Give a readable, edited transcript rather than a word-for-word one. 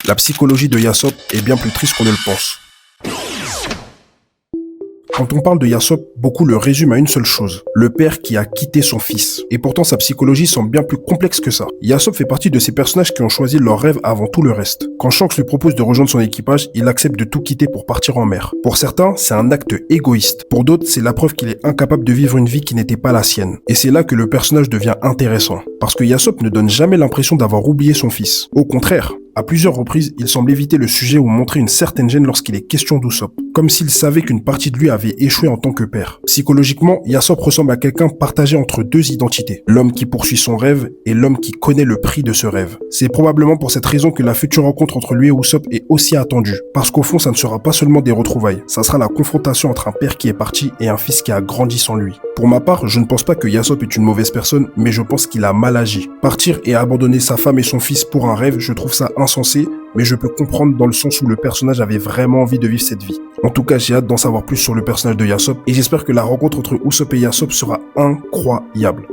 La psychologie de Yasopp est bien plus triste qu'on ne le pense. Quand on parle de Yasopp, beaucoup le résument à une seule chose, le père qui a quitté son fils. Et pourtant sa psychologie semble bien plus complexe que ça. Yasopp fait partie de ces personnages qui ont choisi leur rêve avant tout le reste. Quand Shanks lui propose de rejoindre son équipage, il accepte de tout quitter pour partir en mer. Pour certains, c'est un acte égoïste. Pour d'autres, c'est la preuve qu'il est incapable de vivre une vie qui n'était pas la sienne. Et c'est là que le personnage devient intéressant. Parce que Yasopp ne donne jamais l'impression d'avoir oublié son fils. Au contraire, à plusieurs reprises, il semble éviter le sujet ou montrer une certaine gêne lorsqu'il est question d'Usopp, comme s'il savait qu'une partie de lui avait échoué en tant que père. Psychologiquement, Yasopp ressemble à quelqu'un partagé entre deux identités, l'homme qui poursuit son rêve et l'homme qui connaît le prix de ce rêve. C'est probablement pour cette raison que la future rencontre entre lui et Usopp est aussi attendue, parce qu'au fond, ça ne sera pas seulement des retrouvailles, ça sera la confrontation entre un père qui est parti et un fils qui a grandi sans lui. Pour ma part, je ne pense pas que Yasopp est une mauvaise personne, mais je pense qu'il a mal agi. Partir et abandonner sa femme et son fils pour un rêve, je trouve ça insensé, mais je peux comprendre dans le sens où le personnage avait vraiment envie de vivre cette vie. En tout cas, j'ai hâte d'en savoir plus sur le personnage de Yasopp, et j'espère que la rencontre entre Usopp et Yasopp sera incroyable.